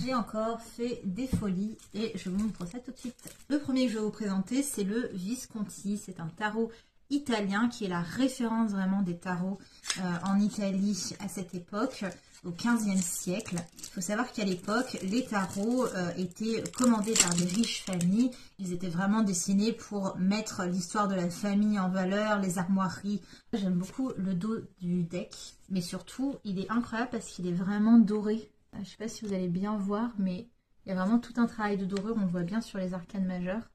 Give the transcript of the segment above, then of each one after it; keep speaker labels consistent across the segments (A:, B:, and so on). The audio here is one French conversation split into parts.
A: J'ai encore fait des folies et je vous montre ça tout de suite. Le premier que je vais vous présenter, c'est le Visconti. C'est un tarot italien qui est la référence vraiment des tarots en Italie à cette époque, au XVe siècle. Il faut savoir qu'à l'époque, les tarots étaient commandés par des riches familles. Ils étaient vraiment dessinés pour mettre l'histoire de la famille en valeur, les armoiries. J'aime beaucoup le dos du deck, mais surtout, il est incroyable parce qu'il est vraiment doré. Je ne sais pas si vous allez bien voir, mais il y a vraiment tout un travail de dorure, on le voit bien sur les arcanes majeures.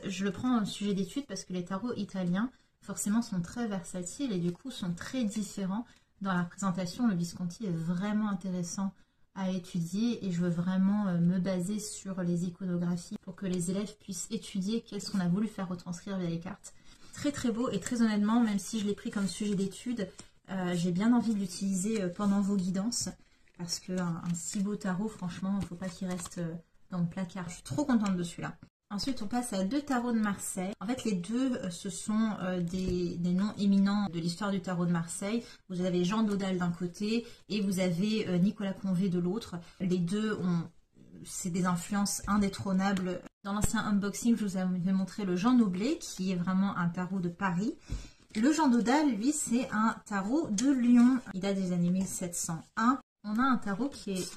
A: Je le prends en sujet d'étude parce que les tarots italiens, forcément, sont très versatiles et du coup sont très différents. Dans la présentation, le Visconti est vraiment intéressant à étudier et je veux vraiment me baser sur les iconographies pour que les élèves puissent étudier qu'est-ce qu'on a voulu faire retranscrire via les cartes. Très très beau et très honnêtement, même si je l'ai pris comme sujet d'étude, j'ai bien envie de l'utiliser pendant vos guidances. Parce qu'un si beau tarot, franchement, il ne faut pas qu'il reste dans le placard. Je suis trop contente de celui-là. Ensuite, on passe à deux tarots de Marseille. En fait, les deux, ce sont des noms éminents de l'histoire du tarot de Marseille. Vous avez Jean Dodal d'un côté et vous avez Nicolas Convé de l'autre. Les deux, c'est des influences indétrônables. Dans l'ancien unboxing, je vous avais montré le Jean Noblet, qui est vraiment un tarot de Paris. Le Jean Dodal, lui, c'est un tarot de Lyon. Il date des années 1701. On a un tarot qui est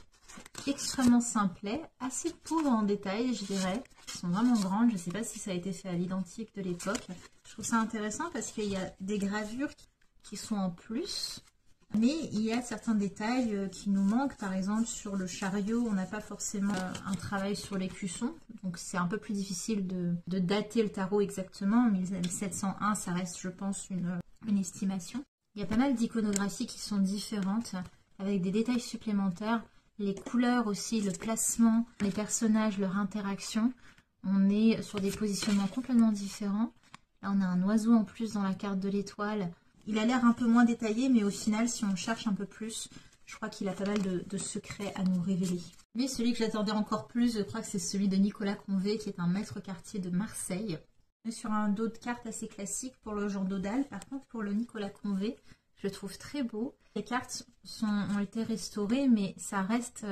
A: extrêmement simplet, assez pauvre en détail, je dirais. Elles sont vraiment grandes, je ne sais pas si ça a été fait à l'identique de l'époque. Je trouve ça intéressant parce qu'il y a des gravures qui sont en plus, mais il y a certains détails qui nous manquent. Par exemple, sur le chariot, on n'a pas forcément un travail sur l'écusson, donc c'est un peu plus difficile de dater le tarot exactement. 1701, ça reste, je pense, une estimation. Il y a pas mal d'iconographies qui sont différentes, avec des détails supplémentaires, les couleurs aussi, le placement, les personnages, leur interaction. On est sur des positionnements complètement différents. Là, on a un oiseau en plus dans la carte de l'étoile. Il a l'air un peu moins détaillé, mais au final, si on cherche un peu plus, je crois qu'il a pas mal de secrets à nous révéler. Mais celui que j'attendais encore plus, je crois que c'est celui de Nicolas Convé, qui est un maître quartier de Marseille. On est sur un dos de cartes assez classique pour le Jean Dodal. Par contre, pour le Nicolas Convé, je le trouve très beau. Les cartes ont été restaurées, mais ça reste...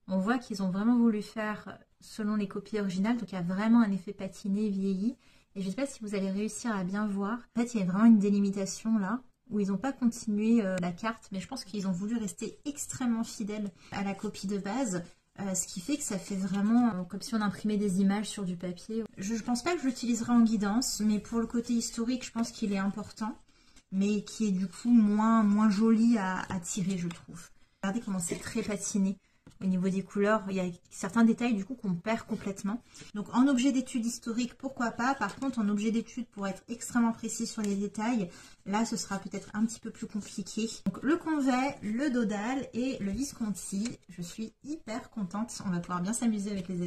A: on voit qu'ils ont vraiment voulu faire selon les copies originales. Donc, il y a vraiment un effet patiné, vieilli. Et je ne sais pas si vous allez réussir à bien voir. En fait, il y a vraiment une délimitation là, où ils n'ont pas continué la carte. Mais je pense qu'ils ont voulu rester extrêmement fidèles à la copie de base. Ce qui fait que ça fait vraiment comme si on imprimait des images sur du papier. Je ne pense pas que je l'utiliserai en guidance, mais pour le côté historique, je pense qu'il est important. Mais qui est du coup moins joli à tirer, je trouve. Regardez comment c'est très patiné au niveau des couleurs. Il y a certains détails du coup qu'on perd complètement. Donc en objet d'étude historique, pourquoi pas. Par contre, en objet d'étude, pour être extrêmement précis sur les détails, là ce sera peut-être un petit peu plus compliqué. Donc le Convé, le Dodal et le Visconti. Je suis hyper contente. On va pouvoir bien s'amuser avec les élèves.